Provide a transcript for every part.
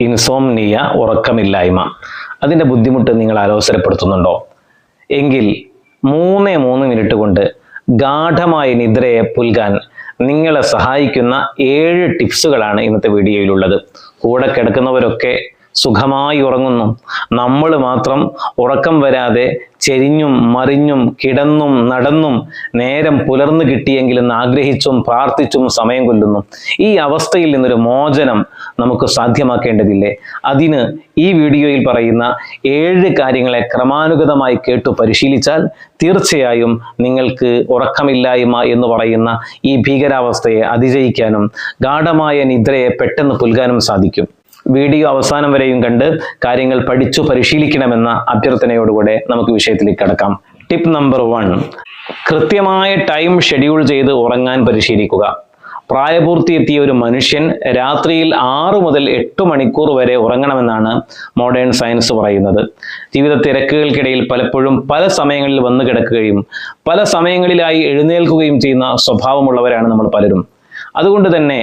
Insomnia, ഉറക്കമില്ലായ്മ. അതിൻ്റെ ബുദ്ധിമുട്ട് നിങ്ങൾ അലോസരപ്പെടുത്തുന്നുണ്ടോ? എങ്കിൽ 3 മിനിറ്റ് കൊണ്ട് ഗാഠമായ നിദ്രയെ പുൽകാൻ നിങ്ങളെ സഹായിക്കുന്ന 7 ടിപ്സുകളാണ് ഇന്നത്തെ വീഡിയോയിലുള്ളത്. കൂടെ കിടക്കുന്നവരൊക്കെ സുഖമായി ഉറങ്ങുന്നു, നമ്മൾ മാത്രം ഉറക്കം വരാതെ ചെരിഞ്ഞും മറിഞ്ഞും കിടന്നും നടന്നും നേരം പുലർന്നു കിട്ടിയെങ്കിലെന്ന് ആഗ്രഹിച്ചും പ്രാർത്ഥിച്ചും സമയം കൊല്ലുന്നു. ഈ അവസ്ഥയിൽ നിന്നൊരു മോചനം നമുക്ക് സാധ്യമാക്കേണ്ടതില്ലേ? അതിന് ഈ വീഡിയോയിൽ പറയുന്ന 7 കാര്യങ്ങളെ ക്രമാനുഗതമായി കേട്ടു പരിശീലിച്ചാൽ തീർച്ചയായും നിങ്ങൾക്ക് ഉറക്കമില്ലായ്മ എന്ന് പറയുന്ന ഈ ഭീകരാവസ്ഥയെ അതിജയിക്കാനും ഗാഠമായ നിദ്രയെ പെട്ടെന്ന് പുൽകാനും സാധിക്കും. വീഡിയോ അവസാനം വരെയും കണ്ട് കാര്യങ്ങൾ പഠിച്ചു പരിശീലിക്കണമെന്ന അഭ്യർത്ഥനയോടുകൂടെ നമുക്ക് വിഷയത്തിലേക്ക് കടക്കാം. ടിപ്പ് നമ്പർ 1, കൃത്യമായ ടൈം ഷെഡ്യൂൾ ചെയ്ത് ഉറങ്ങാൻ പരിശീലിക്കുക. പ്രായപൂർത്തിയെത്തിയ ഒരു മനുഷ്യൻ രാത്രിയിൽ 6 മുതൽ 8 മണിക്കൂർ വരെ ഉറങ്ങണമെന്നാണ് മോഡേൺ സയൻസ് പറയുന്നത്. ജീവിത തിരക്കുകൾക്കിടയിൽ പലപ്പോഴും പല സമയങ്ങളിൽ വന്നു കിടക്കുകയും പല സമയങ്ങളിലായി എഴുന്നേൽക്കുകയും ചെയ്യുന്ന സ്വഭാവമുള്ളവരാണ് നമ്മൾ പലരും. അതുകൊണ്ട് തന്നെ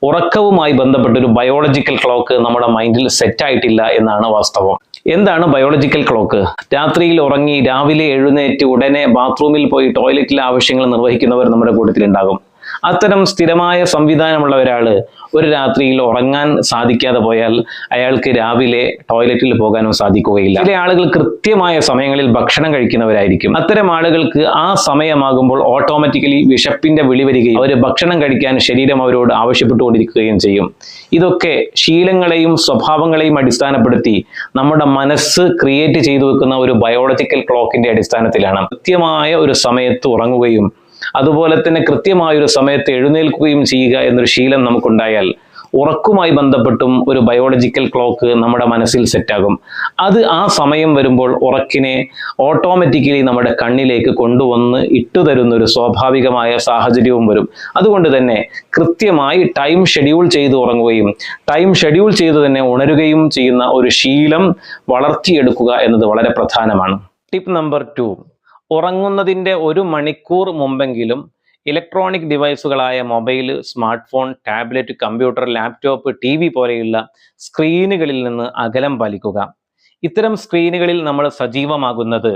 ഉറക്കവുമായി ബന്ധപ്പെട്ടൊരു ബയോളജിക്കൽ ക്ലോക്ക് നമ്മുടെ മൈൻഡിൽ സെറ്റ് ആയിട്ടില്ല എന്നാണ് വാസ്തവം. എന്താണ് ബയോളജിക്കൽ ക്ലോക്ക്? രാത്രിയിൽ ഉറങ്ങി രാവിലെ എഴുന്നേറ്റ് ഉടനെ ബാത്റൂമിൽ പോയി ടോയ്ലറ്റിലെ ആവശ്യങ്ങൾ നിർവഹിക്കുന്നവർ നമ്മുടെ കൂട്ടത്തിലുണ്ടാകും. അത്തരം സ്ഥിരമായ സംവിധാനമുള്ള ഒരാള് ഒരു രാത്രിയിൽ ഉറങ്ങാൻ സാധിക്കാതെ പോയാൽ അയാൾക്ക് രാവിലെ ടോയ്ലറ്റിൽ പോകാനും സാധിക്കുകയില്ല. ചില ആളുകൾ കൃത്യമായ സമയങ്ങളിൽ ഭക്ഷണം കഴിക്കുന്നവരായിരിക്കും. അത്തരം ആളുകൾക്ക് ആ സമയമാകുമ്പോൾ ഓട്ടോമാറ്റിക്കലി വിശപ്പിന്റെ വിളി വരികയും അവർ ഭക്ഷണം കഴിക്കാൻ ശരീരം അവരോട് ആവശ്യപ്പെട്ടുകൊണ്ടിരിക്കുകയും ചെയ്യും. ഇതൊക്കെ ശീലങ്ങളെയും സ്വഭാവങ്ങളെയും അടിസ്ഥാനപ്പെടുത്തി നമ്മുടെ മനസ്സ് ക്രിയേറ്റ് ചെയ്തു വെക്കുന്ന ഒരു ബയോളജിക്കൽ ക്ലോക്കിന്റെ അടിസ്ഥാനത്തിലാണ്. കൃത്യമായ ഒരു സമയത്ത് ഉറങ്ങുകയും അതുപോലെ തന്നെ കൃത്യമായൊരു സമയത്ത് എഴുന്നേൽക്കുകയും ചെയ്യുക എന്നൊരു ശീലം നമുക്കുണ്ടായാൽ ഉറക്കുമായി ബന്ധപ്പെട്ടും ഒരു ബയോളജിക്കൽ ക്ലോക്ക് നമ്മുടെ മനസ്സിൽ സെറ്റാകും. അത് ആ സമയം വരുമ്പോൾ ഉറക്കിനെ ഓട്ടോമാറ്റിക്കലി നമ്മുടെ കണ്ണിലേക്ക് കൊണ്ടുവന്ന് ഇട്ടുതരുന്ന ഒരു സ്വാഭാവികമായ സാഹചര്യവും വരും. അതുകൊണ്ട് തന്നെ കൃത്യമായി ടൈം ഷെഡ്യൂൾ ചെയ്ത് ഉറങ്ങുകയും ടൈം ഷെഡ്യൂൾ ചെയ്ത് തന്നെ ഉണരുകയും ചെയ്യുന്ന ഒരു ശീലം വളർത്തിയെടുക്കുക എന്നത് വളരെ പ്രധാനമാണ്. ടിപ്പ് നമ്പർ 2, ഉറങ്ങുന്നതിൻ്റെ 1 മണിക്കൂർ മുമ്പെങ്കിലും ഇലക്ട്രോണിക് ഡിവൈസുകളായ mobile, smartphone, tablet, computer, laptop, TV പോലെയുള്ള സ്ക്രീനുകളിൽ നിന്ന് അകലം പാലിക്കുക. ഇത്തരം സ്ക്രീനുകളിൽ നമ്മൾ സജീവമാകുന്നത്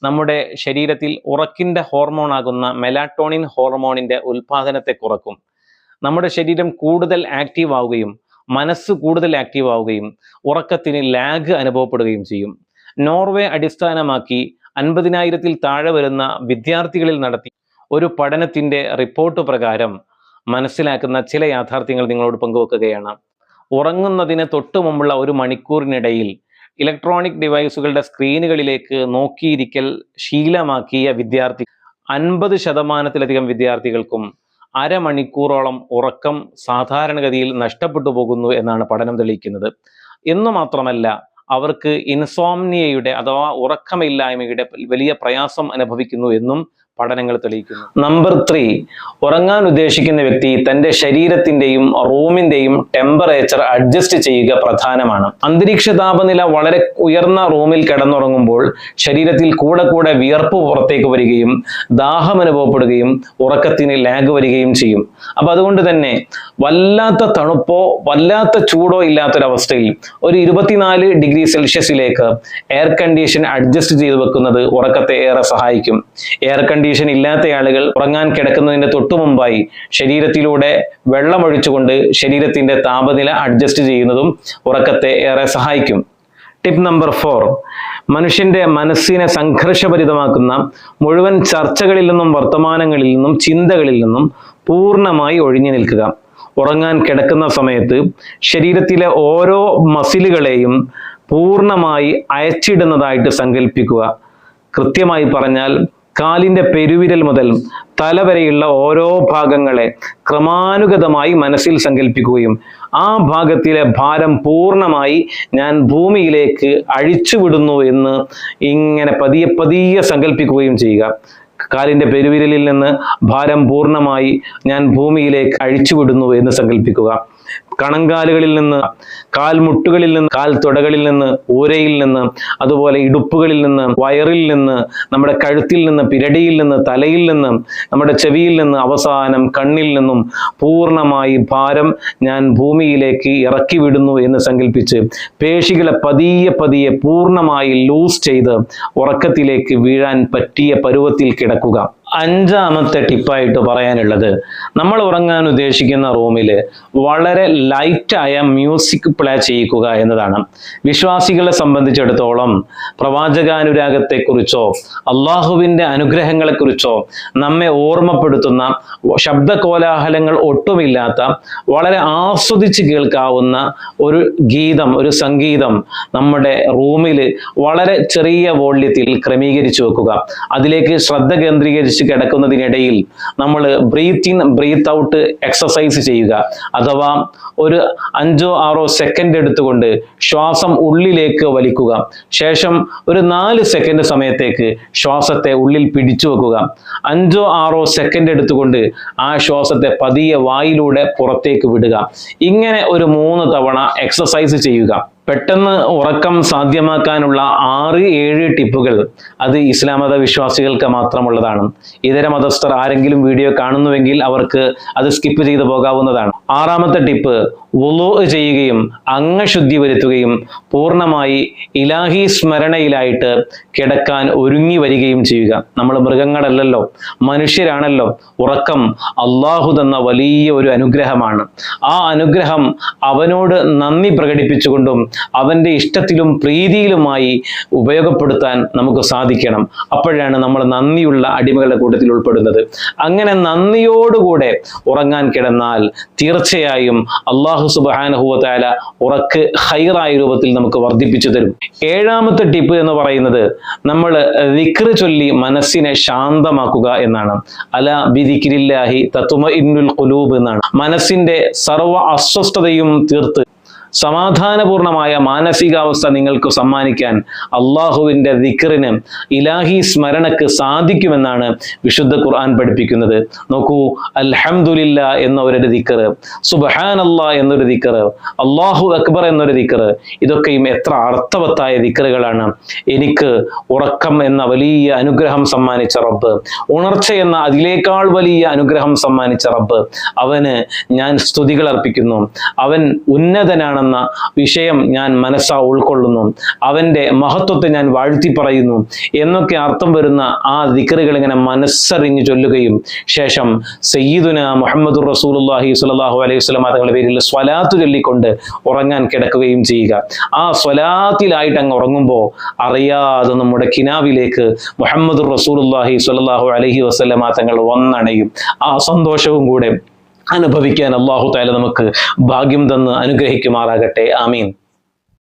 നമ്മുടെ ശരീരത്തിൽ ഉറക്കിൻ്റെ ഹോർമോണാകുന്ന മെലാറ്റോണിൻ ഹോർമോണിൻ്റെ ഉൽപാദനത്തെ കുറക്കും. നമ്മുടെ ശരീരം കൂടുതൽ ആക്റ്റീവ് ആവുകയും മനസ്സ് കൂടുതൽ ആക്റ്റീവ് ആവുകയും ഉറക്കത്തിന് ലാഗ് അനുഭവപ്പെടുകയും ചെയ്യും. നോർവേ അടിസ്ഥാനമാക്കി 50,000-ൽ താഴെ വരുന്ന വിദ്യാർത്ഥികളിൽ നടത്തി ഒരു പഠനത്തിൻ്റെ റിപ്പോർട്ട് പ്രകാരം മനസ്സിലാക്കുന്ന ചില യാഥാർത്ഥ്യങ്ങൾ നിങ്ങളോട് പങ്കുവെക്കുകയാണ്. ഉറങ്ങുന്നതിന് തൊട്ടു മുമ്പുള്ള 1 മണിക്കൂറിനിടയിൽ ഇലക്ട്രോണിക് ഡിവൈസുകളുടെ സ്ക്രീനുകളിലേക്ക് നോക്കിയിരിക്കൽ ശീലമാക്കിയ 50% വിദ്യാർത്ഥികൾക്കും അരമണിക്കൂറോളം ഉറക്കം സാധാരണഗതിയിൽ നഷ്ടപ്പെട്ടു പോകുന്നു എന്നാണ് പഠനം തെളിയിക്കുന്നത്. എന്നു മാത്രമല്ല, അവർക്ക് ഇൻസോംനിയയുടെ അഥവാ ഉറക്കമില്ലായ്മയുടെ വലിയ പ്രയാസം അനുഭവിക്കുന്നു എന്നും പഠനങ്ങൾ തെളിയിക്കുന്നു. നമ്പർ 3, ഉറങ്ങാൻ ഉദ്ദേശിക്കുന്ന വ്യക്തി തൻ്റെ ശരീരത്തിൻ്റെയും റൂമിൻ്റെയും ടെമ്പറേച്ചർ അഡ്ജസ്റ്റ് ചെയ്യുക പ്രധാനമാണ്. അന്തരീക്ഷ താപനില വളരെ ഉയർന്ന റൂമിൽ കിടന്നുറങ്ങുമ്പോൾ ശരീരത്തിൽ കൂടെ വിയർപ്പ് പുറത്തേക്ക് വരികയും ദാഹം അനുഭവപ്പെടുകയും ഉറക്കത്തിന് ലാഗ് വരികയും ചെയ്യും. അപ്പം അതുകൊണ്ട് തന്നെ വല്ലാത്ത തണുപ്പോ വല്ലാത്ത ചൂടോ ഇല്ലാത്തൊരവസ്ഥയിൽ ഒരു 24 ഡിഗ്രി സെൽഷ്യസിലേക്ക് എയർ കണ്ടീഷൻ അഡ്ജസ്റ്റ് ചെയ്ത് വെക്കുന്നത് ഉറക്കത്തെ ഏറെ സഹായിക്കും. എയർ കണ്ടീഷൻ ഇല്ലാത്ത ആളുകൾ ഉറങ്ങാൻ കിടക്കുന്നതിന്റെ തൊട്ടു മുമ്പായി ശരീരത്തിലൂടെ വെള്ളമൊഴിച്ചുകൊണ്ട് ശരീരത്തിന്റെ താപനില അഡ്ജസ്റ്റ് ചെയ്യുന്നതും ഉറക്കത്തെ ഏറെ സഹായിക്കും. ടിപ്പ് നമ്പർ 4, മനുഷ്യന്റെ മനസ്സിനെ സംഘർഷഭരിതമാക്കുന്ന മുഴുവൻ ചർച്ചകളിൽ നിന്നും വർത്തമാനങ്ങളിൽ നിന്നും ചിന്തകളിൽ നിന്നും പൂർണ്ണമായി ഒഴിഞ്ഞു നിൽക്കുക. ഉറങ്ങാൻ കിടക്കുന്ന സമയത്ത് ശരീരത്തിലെ ഓരോ മസിലുകളെയും പൂർണ്ണമായി അയച്ചിടുന്നതായിട്ട് സങ്കല്പിക്കുക. കൃത്യമായി പറഞ്ഞാൽ കാലിൻ്റെ പെരുവിരൽ മുതൽ തല വരെയുള്ള ഓരോ ഭാഗങ്ങളെ ക്രമാനുഗതമായി മനസ്സിൽ സങ്കല്പിക്കുകയും ആ ഭാഗത്തിലെ ഭാരം പൂർണ്ണമായി ഞാൻ ഭൂമിയിലേക്ക് അഴിച്ചുവിടുന്നു എന്ന് ഇങ്ങനെ പതിയെ സങ്കല്പിക്കുകയും ചെയ്യുക. കാലിൻ്റെ പെരുവിരലിൽ നിന്ന് ഭാരം പൂർണ്ണമായി ഞാൻ ഭൂമിയിലേക്ക് അഴിച്ചുവിടുന്നു എന്ന് സങ്കല്പിക്കുക. കണങ്കാലുകളിൽ നിന്ന്, കാൽമുട്ടുകളിൽ നിന്ന്, കാൽ തുടകളിൽ നിന്ന്, ഊരയിൽ നിന്ന്, അതുപോലെ ഇടുപ്പുകളിൽ നിന്ന്, വയറിൽ നിന്ന്, നമ്മുടെ കഴുത്തിൽ നിന്ന്, പിരടിയിൽ നിന്ന്, തലയിൽ നിന്ന്, നമ്മുടെ ചെവിയിൽ നിന്ന്, അവസാനം കണ്ണിൽ നിന്നും പൂർണ്ണമായി ഭാരം ഞാൻ ഭൂമിയിലേക്ക് ഇറക്കി വിടുന്നു എന്ന് സങ്കല്പിച്ച് പേശികളെ പതിയെ പതിയെ പൂർണ്ണമായി ലൂസ് ചെയ്ത് ഉറക്കത്തിലേക്ക് വീഴാൻ പറ്റിയ പരുവത്തിൽ കിടക്കുക. അഞ്ചാമത്തെ ടിപ്പായിട്ട് പറയാനുള്ളത്, നമ്മൾ ഉറങ്ങാൻ ഉദ്ദേശിക്കുന്ന റൂമിൽ വളരെ ലൈറ്റായ മ്യൂസിക് പ്ലേ ചെയ്യിക്കുക എന്നതാണ്. വിശ്വാസികളെ സംബന്ധിച്ചിടത്തോളം പ്രവാചകാനുരാഗത്തെക്കുറിച്ചോ അള്ളാഹുവിൻ്റെ അനുഗ്രഹങ്ങളെക്കുറിച്ചോ നമ്മെ ഓർമ്മപ്പെടുത്തുന്ന ശബ്ദകോലാഹലങ്ങൾ ഒട്ടുമില്ലാത്ത വളരെ ആസ്വദിച്ച് കേൾക്കാവുന്ന ഒരു ഗീതം, ഒരു സംഗീതം നമ്മുടെ റൂമിൽ വളരെ ചെറിയ വോള്യത്തിൽ ക്രമീകരിച്ചു വെക്കുക. അതിലേക്ക് ശ്രദ്ധ കേന്ദ്രീകരിച്ച് കിടക്കുന്നതിനിടയിൽ നമ്മൾ breathe in breathe out exercise ചെയ്യുക. അഥവാ ഒരു 5-6 സെക്കൻഡ് എടുത്തുകൊണ്ട് ശ്വാസം ഉള്ളിലേക്ക് വലിക്കുക. ശേഷം ഒരു 4 സെക്കൻഡ് സമയത്തേക്ക് ശ്വാസത്തെ ഉള്ളിൽ പിടിച്ചു വെക്കുക. 5-6 സെക്കൻഡ് എടുത്തുകൊണ്ട് ആ ശ്വാസത്തെ പതിയെ വായിലൂടെ പുറത്തേക്ക് വിടുക. ഇങ്ങനെ ഒരു 3 തവണ എക്സസൈസ് ചെയ്യുക. പെട്ടെന്ന് ഉറക്കം സാധ്യമാക്കാനുള്ള 6-7 ടിപ്പുകൾ അത് ഇസ്ലാം മത വിശ്വാസികൾക്ക് മാത്രമുള്ളതാണ്. ഇതര മതസ്ഥർ ആരെങ്കിലും വീഡിയോ കാണുന്നുവെങ്കിൽ അവർക്ക് അത് സ്കിപ്പ് ചെയ്തു പോകാവുന്നതാണ്. 6ാമത്തെ ടിപ്പ്, വുളൂ ചെയ്യുകയും അംഗശുദ്ധി വരുത്തുകയും പൂർണ്ണമായി ഇലാഹി സ്മരണയിലായിട്ട് കിടക്കാൻ ഒരുങ്ങി വരികയും ചെയ്യുക. നമ്മൾ മൃഗങ്ങളല്ലല്ലോ, മനുഷ്യരാണല്ലോ. ഉറക്കം അള്ളാഹു തന്ന വലിയ ഒരു അനുഗ്രഹമാണ്. ആ അനുഗ്രഹം അവനോട് നന്ദി പ്രകടിപ്പിച്ചുകൊണ്ടും അവൻ്റെ ഇഷ്ടത്തിലും പ്രീതിയിലുമായി ഉപയോഗപ്പെടുത്താൻ നമുക്ക് സാധിക്കണം. അപ്പോഴാണ് നമ്മൾ നന്ദിയുള്ള അടിമകളുടെ കൂട്ടത്തിൽ ഉൾപ്പെടുന്നത്. അങ്ങനെ നന്ദിയോടുകൂടെ ഉറങ്ങാൻ കിടന്നാൽ തീർച്ചയായും അള്ളാഹു സുബ്ഹാനഹു വ തആല ഉറക്ക് ഹൈറായ രൂപത്തിൽ നമുക്ക് വർദ്ധിപ്പിച്ചു തരും. 7ാമത്തെ ടിപ്പ് എന്ന് പറയുന്നത്, നമ്മൾ ദിക്ർ ചൊല്ലി മനസ്സിനെ ശാന്തമാക്കുക എന്നാണ്. അലാ ബിദിക്രില്ലാഹി തത്മഇന്നുൽ ഖുലൂബ് എന്നാണ്. മനസ്സിന്റെ സർവ്വ അസ്വസ്ഥതയും തീർത്ത് സമാധാനപൂർണമായ മാനസികാവസ്ഥ നിങ്ങൾക്ക് സമ്മാനിക്കാൻ അള്ളാഹുവിൻ്റെ ദിക്റിന്, ഇലാഹി സ്മരണക്ക് സാധിക്കുമെന്നാണ് വിശുദ്ധ ഖുർആൻ പഠിപ്പിക്കുന്നത്. നോക്കൂ, അൽഹംദുലില്ലാ എന്ന ഒരു ദിക്ർ, സുബ്ഹാനല്ലാഹ് എന്നൊരു ദിക്ർ, അല്ലാഹു അക്ബർ എന്നൊരു ദിക്ർ, ഇതൊക്കെയും എത്ര അർത്ഥവത്തായ ദിക്റുകളാണ്. എനിക്ക് ഉറക്കം എന്ന വലിയ അനുഗ്രഹം സമ്മാനിച്ച റബ്ബ്, ഉണർച്ച എന്ന അതിലേക്കാൾ വലിയ അനുഗ്രഹം സമ്മാനിച്ച റബ്ബ്, അവന് ഞാൻ സ്തുതികൾ അർപ്പിക്കുന്നു. അവൻ ഉന്നതനാണ് എന്ന വിഷയം ഞാൻ മനസ്സാ ഉൾക്കൊള്ളുന്നു. അവൻ്റെ മഹത്വത്തെ ഞാൻ വാഴ്ത്തി പറയുന്നു എന്നൊക്കെ അർത്ഥം വരുന്ന ആ ദിക്റുകൾ ഇങ്ങനെ മനസ്സറിഞ്ഞ് ചൊല്ലുകയും ശേഷം സയ്യിദുന മുഹമ്മദുർ റസൂലുള്ളാഹി സ്വല്ലല്ലാഹു അലൈഹി വസല്ലം തങ്ങളുടെ പേരിൽ സ്വലാത്ത് ചൊല്ലിക്കൊണ്ട് ഉറങ്ങാൻ കിടക്കുകയും ചെയ്യുക. ആ സ്വലാത്തിലായിട്ട് അങ്ങ് ഉറങ്ങുമ്പോൾ അറിയാതെ നമ്മുടെ കിനാവിലേക്ക് മുഹമ്മദുർ റസൂലുള്ളാഹി സ്വല്ലല്ലാഹു അലൈഹി വസല്ലം തങ്ങൾ വന്നണയും. ആ സന്തോഷവും കൂടെ അനുഭവിക്കാൻ അല്ലാഹു തആല നമുക്ക് ഭാഗ്യം തന്ന് അനുഗ്രഹിക്കുമാറാകട്ടെ. ആമീൻ.